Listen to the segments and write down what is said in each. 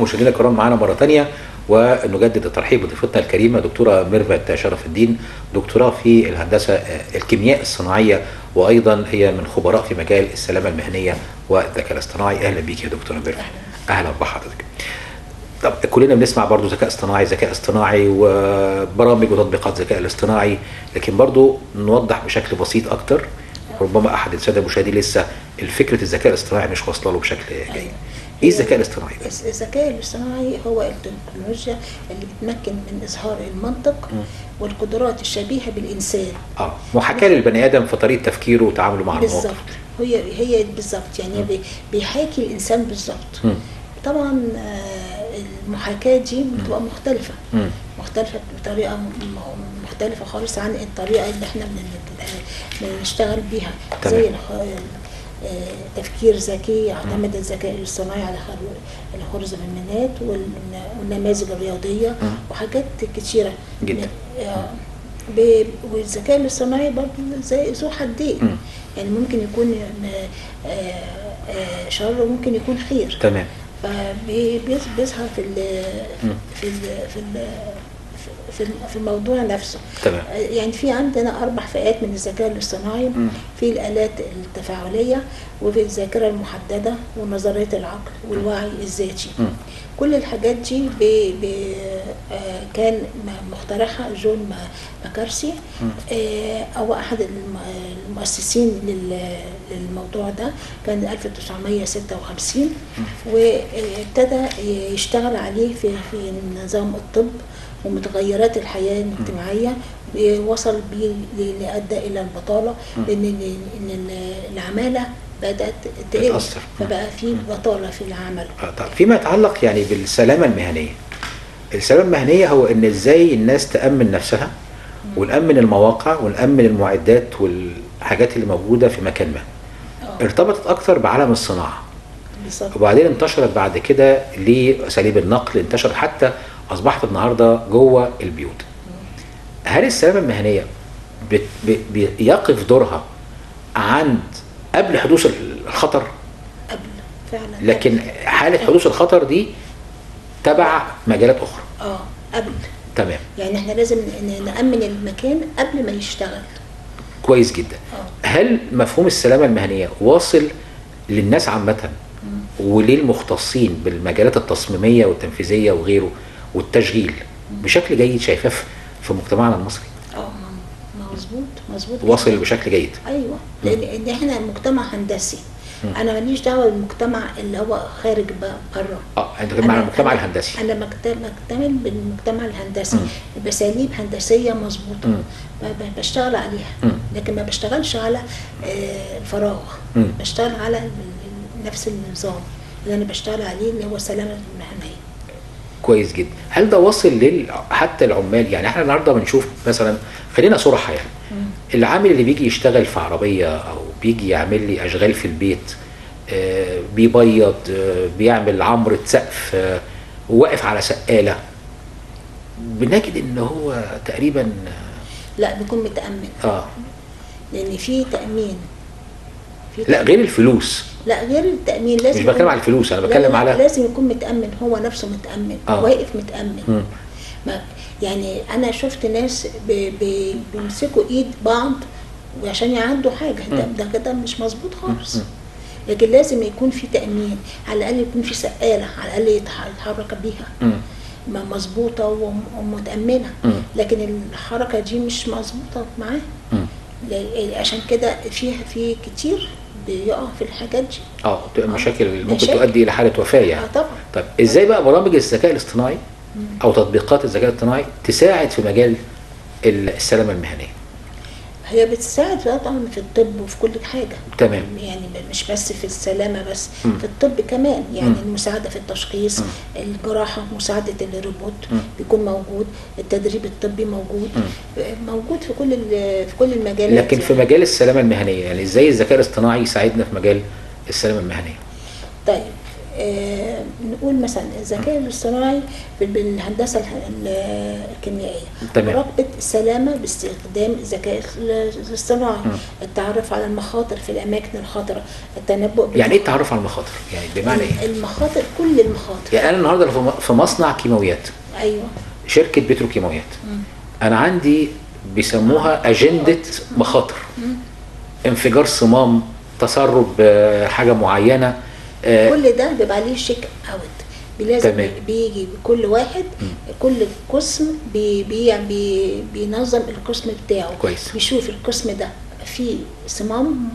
مشاهدينا الكرام معانا مرة تانية ونجدد الترحيب بضيفتنا الكريمة دكتورة ميرفت شرف الدين، دكتوراه في الهندسة الكيمياء الصناعية، وأيضا هي من خبراء في مجال السلامة المهنية والذكاء الاصطناعي. أهلا بيك يا دكتورة ميرفت. أهلا بحضرتك. طب كلنا بنسمع برضو ذكاء اصطناعي وبرامج وتطبيقات ذكاء الاصطناعي، لكن برضو نوضح بشكل بسيط أكتر. ربما أحد السادة المشاهدين لسه الفكرة الذكاء الاصطناعي مش واصله له بشكل جيد. ايه الذكاء الاصطناعي ده؟ الذكاء الاصطناعي هو التكنولوجيا اللي بتمكن من اظهار المنطق والقدرات الشبيهه بالانسان. محاكاه للبني ادم في طريقه تفكيره وتعامله مع المواقف. بالظبط، هي بالظبط، يعني بيحاكي الانسان بالظبط. طبعا المحاكاه دي بتبقى مختلفه بطريقه مختلفه خالص عن الطريقه اللي احنا بنشتغل بيها. زي تفكير ذكي، اعتمد الذكاء الاصطناعي على الخوارزميات والنماذج الرياضيه وحاجات كتيره جدا. والذكاء الاصطناعي برضه زي ذو حدين، يعني ممكن يكون شر وممكن يكون خير. تمام. فبيظهر في الموضوع نفسه. تمام. يعني في عندنا 4 فئات من الذكاء الاصطناعي. في الآلات التفاعلية، وفي الذاكرة المحددة، ونظرية العقل، والوعي الذاتي. كل الحاجات دي كان مخترعها جون ماكارثي، أو أحد المؤسسين للموضوع ده، كان 1956. وابتدى يشتغل عليه في نظام الطب ومتغيرات الحياة الاجتماعية. وصل بيه لأدى إلى البطالة، لأن العمالة بدأت تقل، فبقى في بطالة في العمل. طب فيما يتعلق يعني بالسلامة المهنية، السلامة المهنية هو إن إزاي الناس تأمن نفسها ونأمن المواقع ونأمن المعدات والحاجات اللي موجودة في مكان ما. ارتبطت أكثر بعالم الصناعة بالظبط، وبعدين انتشرت بعد كده لأساليب النقل، انتشرت حتى أصبحت النهاردة جوه البيوت. هل السلامة المهنية بيقف دورها عند قبل حدوث الخطر؟ قبل فعلا، لكن حالة حدوث الخطر دي تبع مجالات أخرى. قبل. تمام. يعني احنا لازم نأمن المكان قبل ما يشتغل. كويس جدا. هل مفهوم السلامة المهنية واصل للناس عامة وللمختصين بالمجالات التصميمية والتنفيذية وغيره والتشغيل بشكل جيد؟ شايفاه في مجتمعنا المصري؟ مظبوط واصل بشكل جيد. ايوه، لان احنا مجتمع هندسي. انا ماليش دعوه بالمجتمع اللي هو خارج بره. انت مع المجتمع الهندسي. انا مكتمل بالمجتمع الهندسي، باساليب هندسيه مظبوطه بشتغل عليها. لكن ما بشتغلش على الفراغ، بشتغل على نفس النظام اللي انا بشتغل عليه، اللي هو السلامه المهنيه. كويس جدا. هل ده واصل حتى العمال؟ يعني احنا النهارده بنشوف مثلا، خلينا صراحه، يعني العامل اللي بيجي يشتغل في عربيه او بيجي يعمل لي اشغال في البيت، بيبيض، بيعمل عمرة سقف، واقف على سقاله، بنجد ان هو تقريبا لا بيكون متأمن. لان في تأمين. لا غير الفلوس. لا غير التأمين، لازم مش بتكلم على الفلوس، انا بتكلم على لازم يكون متأمن، هو نفسه متأمن. واقف متأمن. يعني انا شفت ناس بيمسكوا ايد بعض وعشان يعدوا حاجه، ده كده مش مظبوط خالص. لكن لازم يكون في تأمين، على الاقل يكون في سقاله على الاقل يتحرك بيها مظبوطه ومتأمنه. لكن الحركه دي مش مظبوطه معاه. عشان كده في كتير بيقع في الحاجات دي. بتبقى مشاكل ممكن تؤدي الى حاله وفاه يعني. طبعا. طب ازاي بقى برامج الذكاء الاصطناعي او تطبيقات الذكاء الاصطناعي تساعد في مجال السلامه المهنيه؟ هي بتساعد طبعا في الطب وفي كل حاجه. تمام. يعني مش بس في السلامه بس، في الطب كمان. يعني المساعده في التشخيص، الجراحه، مساعده الروبوت بيكون موجود، التدريب الطبي موجود في كل المجالات. لكن في مجال السلامه المهنيه، يعني ازاي الذكاء الاصطناعي يساعدنا في مجال السلامه المهنيه؟ طيب نقول مثلا الذكاء الاصطناعي بالهندسه الكيميائيه، مراقبه السلامه باستخدام الذكاء الاصطناعي، التعرف على المخاطر في الاماكن الخطره، التنبؤ. يعني ايه التعرف على المخاطر؟ يعني بمعنى ايه؟ المخاطر، كل المخاطر. يعني انا النهارده في مصنع كيماويات، ايوه، شركه بتروكيماويات، انا عندي بيسموها اجنده مخاطر، انفجار صمام، تسرب حاجه معينه، كل ده بيبقى عليه شيك اوت. لازم بيجي كل واحد، كل قسم بينظم القسم بتاعه كويس. بيشوف القسم ده في صمام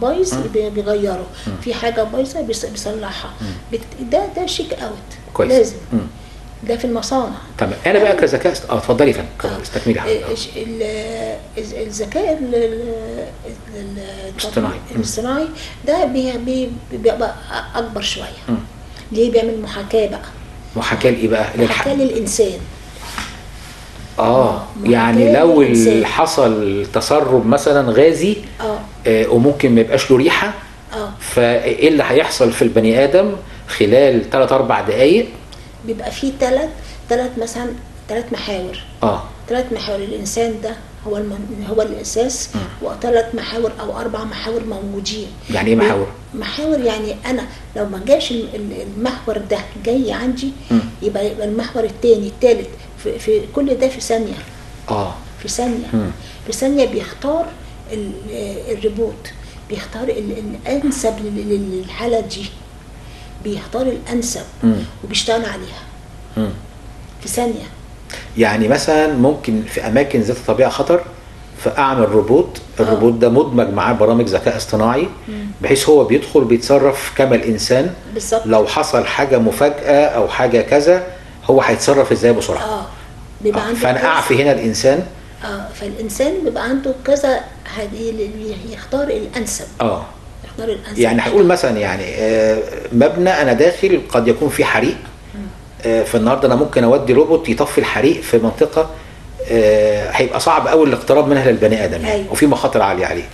بايظ بيغيره، في حاجه بايظه بيصلحها. ده شيك اوت كويس. لازم. ده في المصانع. تمام. انا بقى كذكاء اتفضلي فندم، استكملي حضرتك. الذكاء الاصطناعي ده بيبقى اكبر شويه. ليه؟ بيعمل محاكاه بقى. محاكاه لايه بقى؟ محاكاه للانسان. يعني لو حصل تسرب مثلا غازي وممكن ما يبقاش له ريحه، فايه اللي هيحصل في البني ادم خلال 3-4 دقائق؟ بيبقى فيه ثلاث محاور. 3 محاور. الانسان ده هو الاساس، و3 محاور او 4 محاور موجودين. يعني ايه محاور؟ محاور يعني انا لو ما جاش المحور ده جاي عندي، يبقى المحور الثاني الثالث في كل ده في ثانيه. في ثانيه. في ثانيه بيختار الريبوت، بيختار الانسب للحاله دي، بيختار الانسب وبيشتغل عليها في ثانيه. يعني مثلا ممكن في اماكن ذات طبيعه خطر فاعمل روبوت، الروبوت ده مدمج معاه برامج ذكاء اصطناعي، بحيث هو بيدخل بيتصرف كما الانسان بالظبط. لو حصل حاجه مفاجاه او حاجه كذا هو هيتصرف ازاي بسرعه. بيبقى عنده فانا اعفي هنا الانسان. فالانسان بيبقى عنده كذا، يختار الانسب. يختار الانسب. يعني هقول مثلا يعني مبنى انا داخل قد يكون فيه حريق، فالنهارده انا ممكن اودي روبوت يطفي الحريق في منطقه هيبقى صعب قوي الاقتراب منها للبني ادم، يعني وفي مخاطر عاليه عليه.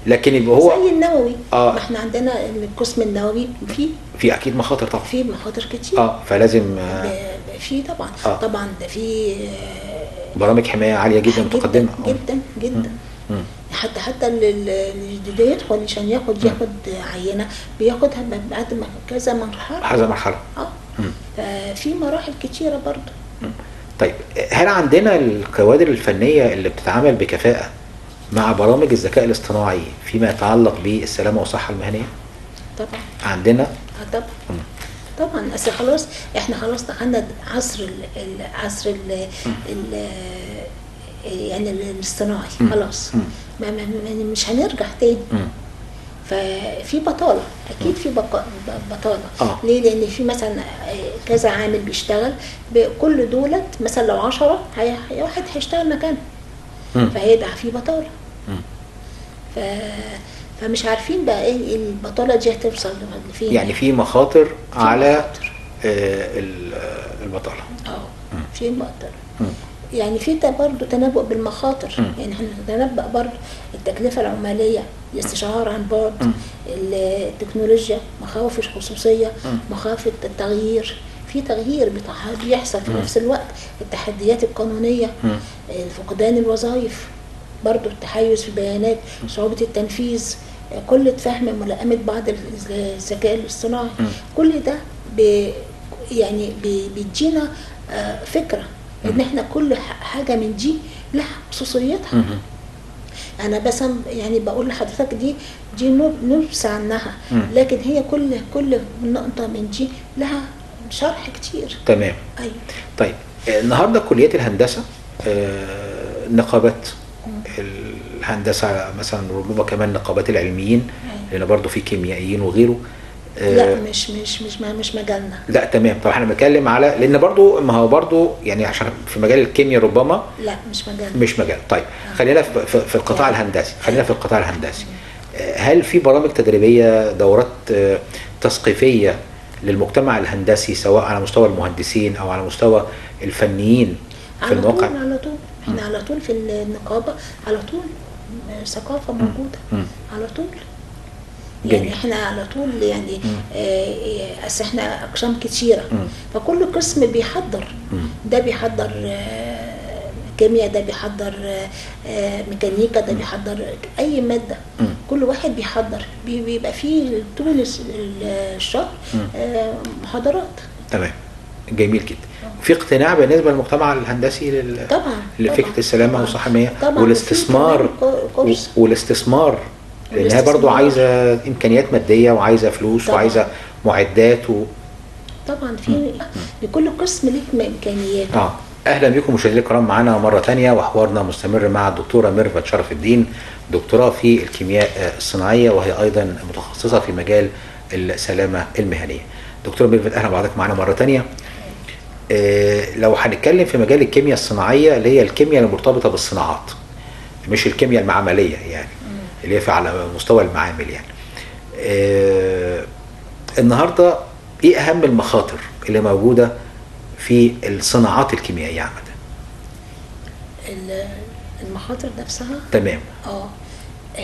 لكن يبقى هو زي النووي. ما احنا عندنا القسم النووي في اكيد مخاطر طبعا، في مخاطر كتير. فلازم في طبعا. طبعا ده في بعرامج حمايه عاليه جدا متقدمه جدا جدا. حتى اللي يدخل عشان ياخد عينه بياخدها بعد كذا مرحله. ففي مراحل كتيره برضو. طيب، هل عندنا الكوادر الفنيه اللي بتتعامل بكفاءه مع برامج الذكاء الاصطناعي فيما يتعلق بالسلامه والصحه المهنيه؟ طبعا عندنا. طبعا اصل خلاص احنا دخلنا عصر يعني الاصطناعي خلاص. مش هنرجع تاني. ففي بطاله، اكيد في بطاله. ليه؟ لان في مثلا كذا عامل بيشتغل، كل دولت مثلا لو 10 واحد هيشتغل مكانه، فهيبقى في بطاله. فمش عارفين بقى ايه البطاله دي هتوصل لفين. يعني في مخاطر على البطاله. في مخاطر. يعني في برضه تنبؤ بالمخاطر. يعني احنا نتنبأ برضه التكلفه العماليه، الاستشعار عن بعد، التكنولوجيا، مخاوف الخصوصيه، مخاوف التغيير. في تغيير بيحصل في نفس الوقت، التحديات القانونيه، فقدان الوظائف، برضه التحيز في البيانات، صعوبه التنفيذ، قله فهم ملائمه بعض الذكاء الاصطناعي. كل ده يعني بيدينا فكره ان احنا كل حاجه من دي لها خصوصيتها. انا بس يعني بقول لحضرتك دي نبذه عنها، لكن هي كل نقطه من دي لها شرح كتير. تمام. ايوه. طيب، النهارده كليات الهندسه نقابات الهندسه مثلا، ربما كمان نقابات العلميين، لان برضو في كيميائيين وغيره. لا مش مجالنا. لا تمام. طب احنا بنتكلم على، لان برضو ما هو برضو يعني عشان في مجال الكيمياء ربما لا مش مجال. طيب خلينا في القطاع الهندسي. في القطاع الهندسي هل في برامج تدريبيه، دورات تثقيفيه للمجتمع الهندسي، سواء على مستوى المهندسين او على مستوى الفنيين في المواقع؟ على طول احنا على طول في النقابه، على طول ثقافه موجوده على طول. يعني احنا على طول يعني اصل احنا اقسام كتيره، فكل قسم بيحضر، ده بيحضر كيمياء، ده بيحضر ميكانيكا، ده بيحضر اي ماده، كل واحد بيحضر، بيبقى فيه طول الشهر محاضرات. تمام، جميل جدا. في اقتناع بالنسبه للمجتمع الهندسي طبعا لفكره السلامه والصحه المهنيه والاستثمار، لانها برضو عايزه امكانيات ماديه وعايزه فلوس طبعا. وعايزه معدات طبعا في لكل قسم ليه امكانيات. اهلا بكم مشاهدينا الكرام، معانا مره ثانيه وحوارنا مستمر مع الدكتوره ميرفت شرف الدين، دكتوراه في الكيمياء الصناعيه، وهي ايضا متخصصه في مجال السلامه المهنيه. دكتوره ميرفت اهلا بحضرتك معانا مره ثانيه. لو هنتكلم في مجال الكيمياء الصناعيه اللي هي الكيمياء المرتبطه بالصناعات، مش الكيمياء المعمليه يعني اللي هي على مستوى المعامل يعني. النهارده ايه اهم المخاطر اللي موجوده في الصناعات الكيميائيه عامه؟ المخاطر نفسها تمام.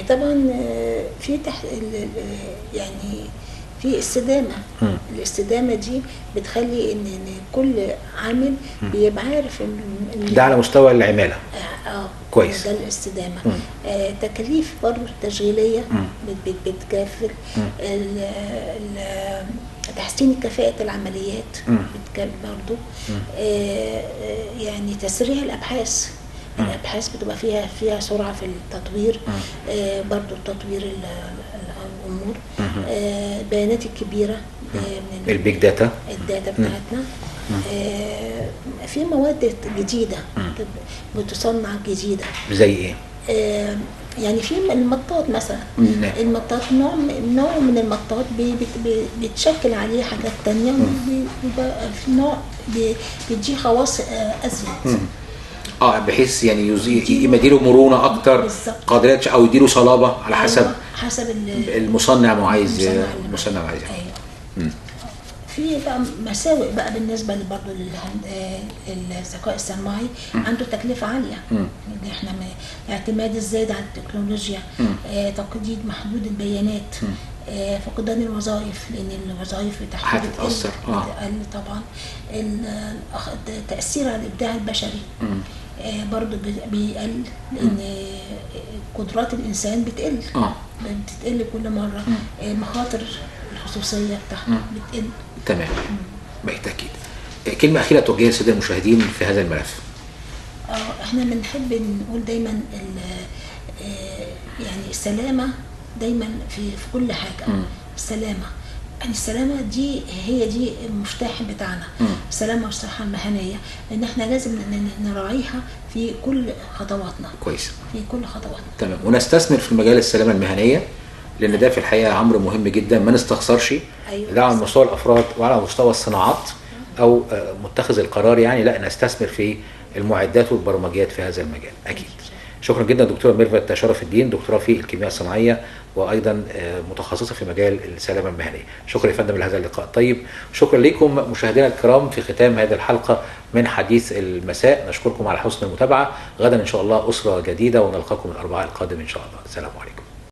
طبعا في يعني في استدامه. الاستدامه دي بتخلي ان كل عامل بيبقى عارف ان ده على مستوى العماله. كويس. ده الاستدامه. تكاليف برضه تشغيليه بتكافئ تحسين كفاءة العمليات برضو. يعني تسريع الأبحاث. الأبحاث بتبقى فيها سرعة في التطوير. برضو تطوير الأمور. بيانات الكبيرة من البيج داتا. الداتا بتاعتنا. في مواد جديدة بتصنع جديدة. زي ايه؟ يعني في المطاط مثلا. المطاط نوع من المطاط بتشكل عليه حاجات تانية، وبيبقى في نوع بيديه خواص ازيد. بحيث يعني يديله مرونه اكتر، قادرات او يديله صلابه على حسب المصنع ما عايز. المصنع عايز. ايوه. في بقى مساوئ بقى بالنسبه برضه للذكاء الصناعي. عنده تكلفه عاليه، ان احنا الاعتماد الزايد على التكنولوجيا، تقديد محدود البيانات، فقدان الوظائف، لان الوظائف هتتاثر بتقل طبعا. التاثير على الابداع البشري برضه بيقل، لان قدرات الانسان بتقل. بتقل كل مره. مخاطر الخصوصيه بتاعته بتقل. تمام. بالتاكيد. كلمه اخيره توجهها للساده المشاهدين في هذا الملف. احنا بنحب نقول دايما يعني السلامه دايما في كل حاجه. السلامه، يعني السلامه دي هي دي المفتاح بتاعنا. السلامه والصحه المهنيه، لان احنا لازم نراعيها في كل خطواتنا. كويس. في كل خطواتنا. تمام. ونستثمر في مجال السلامه المهنيه، لان ده في الحقيقه امر مهم جدا، ما نستخسرش. ده على مستوى الافراد وعلى مستوى الصناعات او متخذ القرار يعني، لا نستثمر في المعدات والبرمجيات في هذا المجال اكيد. شكرا جدا دكتوره ميرفت شرف الدين، دكتوراه في الكيمياء الصناعيه وايضا متخصصه في مجال السلامه المهنيه. شكرا يا فندم لهذا اللقاء الطيب. شكرا لكم مشاهدينا الكرام في ختام هذه الحلقه من حديث المساء. نشكركم على حسن المتابعه. غدا ان شاء الله اسره جديده ونلقاكم الاربعاء القادم ان شاء الله. السلام عليكم.